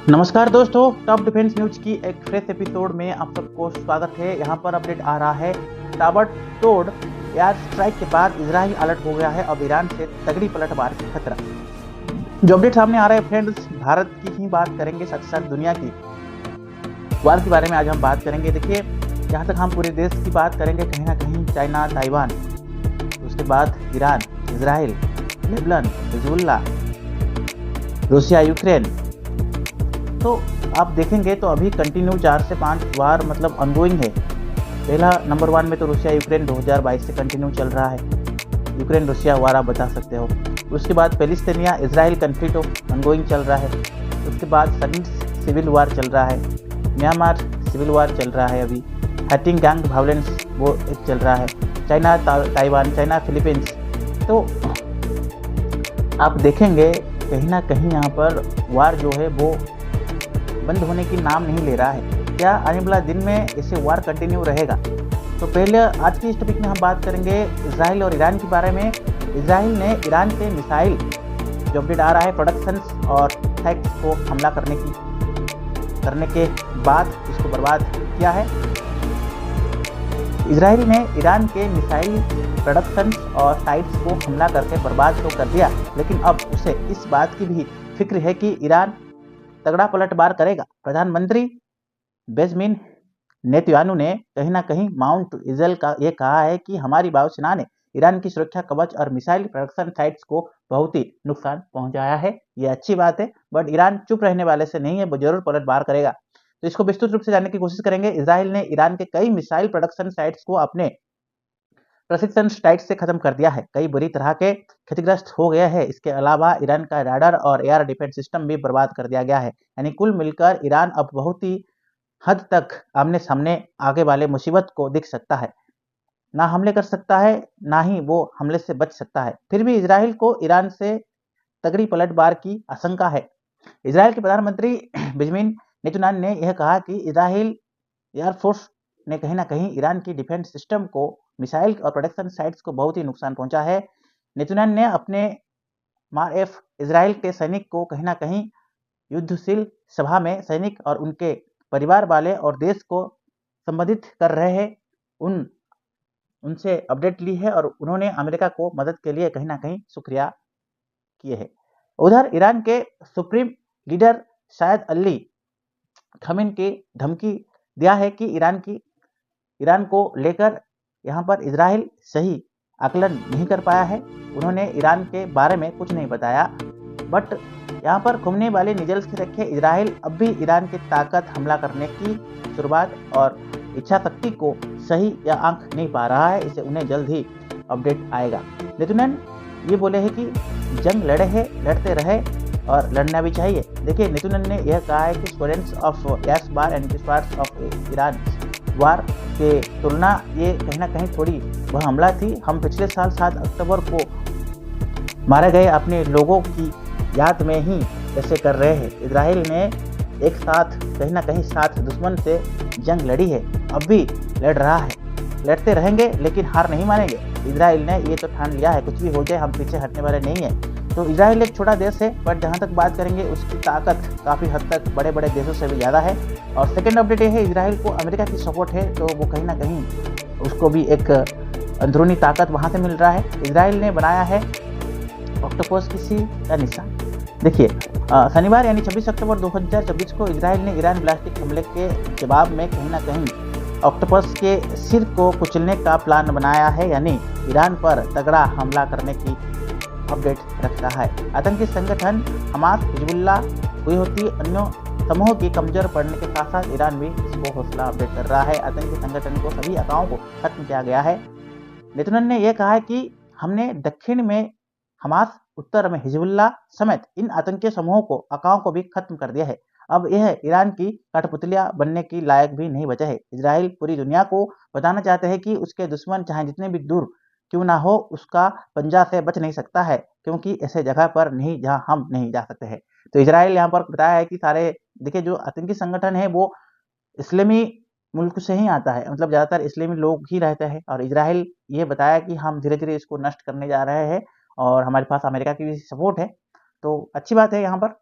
नमस्कार दोस्तों, top defence news की एक फ्रेश एपिसोड में आप सबको स्वागत है। यहाँ पर अपडेट आ रहा है, ताबड़तोड़ एयर स्ट्राइक के बाद इजराइल अलर्ट हो गया है। अब ईरान से तगड़ी पलटवार का खतरा। जो अपडेट सामने आ रहा है फ्रेंड्स, भारत की ही बात करेंगे, साथ साथ दुनिया की वार के बारे में आज हम बात करेंगे। देखिए, जहाँ तक हम पूरे देश की बात करेंगे, कहीं ना कहीं चाइना, ताइवान, उसके बाद Iran, Israel, Lebanon, Hezbollah, Russia, Ukraine. तो आप देखेंगे तो अभी कंटिन्यू 4 से 5 वार मतलब ऑनगोइंग है। पहला नंबर 1 में तो रूसिया यूक्रेन 2022 से कंटिन्यू चल रहा है। यूक्रेन रूसिया वार आप बता सकते हो। उसके बाद पैलेस्टीनिया इजराइल कन्फ्लिक्ट ऑनगोइंग चल रहा है। उसके बाद सनीस सिविल वार चल रहा है। म्यांमार सिविल वार चल रहा है। अभी हैटिंग गैंग वायलेंस वो एक चल रहा है। China Taiwan, China Philippines. तो आप देखेंगे कहीं ना कहीं यहाँ पर वार जो है वो बंद होने की नाम नहीं ले रहा है। क्या आने वाला दिन में ऐसे वार कंटिन्यू रहेगा? तो पहले आज की इस टॉपिक में हम बात करेंगे इजराइल और ईरान के बारे में। इजराइल ने ईरान के मिसाइल जो अपडेट आ रहा है प्रोडक्शंस और साइट्स को हमला करने के बाद इसको बर्बाद किया है। इजराइल ने ईरान के मिसाइल प्रोडक्शंस और साइट्स को हमला करके बर्बाद तो कर दिया, लेकिन अब उसे इस बात की भी फिक्र है कि ईरान तगड़ा पलटवार करेगा। प्रधानमंत्री बेंजामिन नेतन्याहू ने कहीं ना कहीं माउंट इजराइल का ये कहा है कि हमारी वायुसेना ने ईरान की सुरक्षा कवच और मिसाइल प्रोडक्शन साइट्स को बहुत ही नुकसान पहुंचाया है। ये अच्छी बात है, बट ईरान चुप रहने वाले से नहीं है, वो जरूर पलटवार करेगा। तो इसको विस्तृत रूप से जानने की कोशिश करेंगे। इजराइल ने ईरान के कई मिसाइल प्रोडक्शन साइट्स को अपने प्रशिक्षण साइट से खत्म कर दिया है। कई बुरी तरह के क्षतिग्रस्त हो गया है। इसके अलावा ईरान का राडार और एयर डिफेंस सिस्टम भी बर्बाद कर दिया गया है। यानी कुल मिलकर ईरान अब बहुत ही हद तक आमने सामने आगे वाले मुसीबत को दिख सकता है। ना हमले कर सकता है, ना ही वो हमले से बच सकता है। फिर भी इजराइल को ईरान से तगड़ी पलटवार की आशंका है। इजराइल के प्रधानमंत्री बेंजामिन नेतन्याहू ने यह कहा कि इजराइल एयरफोर्स ने कहीं ना कहीं ईरान की डिफेंस सिस्टम को, मिसाइल और प्रोडक्शन साइट्स को बहुत ही नुकसान पहुंचा है। नेतन्याहू ने अपने मारएफ इजराइल के सैनिक को कहीं ना कहीं युद्धशील सभा में सैनिक और उनके परिवार वाले और देश को संबोधित कर रहे हैं, उनसे अपडेट ली है और उन्होंने अमेरिका को मदद के लिए कहीं ना कहीं शुक्रिया किए हैं। उधर ईरान के सुप्रीम लीडर शायद अली खमीनी की धमकी दिया है कि ईरान को लेकर यहाँ पर इजराइल सही आकलन नहीं कर पाया है। उन्होंने ईरान के बारे में कुछ नहीं बताया, बट यहाँ पर घूमने वाले निजल से रखे इजराइल अब भी ईरान की ताकत, हमला करने की शुरुआत और इच्छा शक्ति को सही या आंक नहीं पा रहा है। इसे उन्हें जल्द ही अपडेट आएगा। नेतन्याहू ये बोले हैं कि जंग लड़ते रहे और लड़ना भी चाहिए। देखिए, नेतन्याहू ने यह कहा है कि students of S bar and stars of Iran war के तुलना ये कहीं ना कहीं थोड़ी वह हमला थी। हम पिछले साल 7 अक्टूबर को मारे गए अपने लोगों की याद में ही ऐसे कर रहे हैं। इजराइल ने एक साथ कहीं ना कहीं साथ दुश्मन से जंग लड़ी है, अब भी लड़ रहा है। लड़ते रहेंगे लेकिन हार नहीं मानेंगे। इजराइल ने ये तो ठान लिया है, कुछ भी हो जाए हम पीछे हटने वाले नहीं है। तो इजराइल एक छोटा देश है, पर जहाँ तक बात करेंगे उसकी ताकत काफ़ी हद तक बड़े बड़े देशों से भी ज़्यादा है। और सेकेंड अपडेट ये है, इजराइल को अमेरिका की सपोर्ट है, तो वो कहीं ना कहीं उसको भी एक अंदरूनी ताकत वहाँ से मिल रहा है। इजराइल ने बनाया है ऑक्टोपस की सी का निशान। देखिए, शनिवार यानी 26 अक्टूबर 2024 को इजराइल ने ईरान ब्लास्टिक हमले के जवाब में कहीं ना कहीं ऑक्टोपस के सिर को कुचलने का प्लान बनाया है, यानी ईरान पर तगड़ा हमला करने की अपडेट रखता है। आतंकी संगठन हमास, हिजबुल्लाह, हुती अन्य समूह की कमजोर पड़ने के साथ साथ ईरान भी इसको हौसला अपडेट कर रहा है। आतंकी संगठन को सभी आकाओं को खत्म किया गया है। नेतन्याहू ने यह कहा है कि हमने दक्षिण में हमास, उत्तर में हिजबुल्लाह समेत इन आतंकी समूहों को, आकाओं को भी खत्म कर दिया है। अब यह ईरान की कठपुतलियां बनने की लायक भी नहीं बचा है। इजराइल पूरी दुनिया को बताना चाहते हैं कि उसके दुश्मन चाहे जितने भी दूर क्यों ना हो, उसका पंजा से बच नहीं सकता है, क्योंकि ऐसे जगह पर नहीं जहां हम नहीं जा सकते हैं। तो इजराइल यहाँ पर बताया है कि सारे, देखिए, जो आतंकी संगठन है वो इस्लामी मुल्क से ही आता है, मतलब ज़्यादातर इस्लामी लोग ही रहते हैं। और इजराइल ये बताया कि हम धीरे धीरे इसको नष्ट करने जा रहे हैं और हमारे पास अमेरिका की भी सपोर्ट है। तो अच्छी बात है यहाँ पर।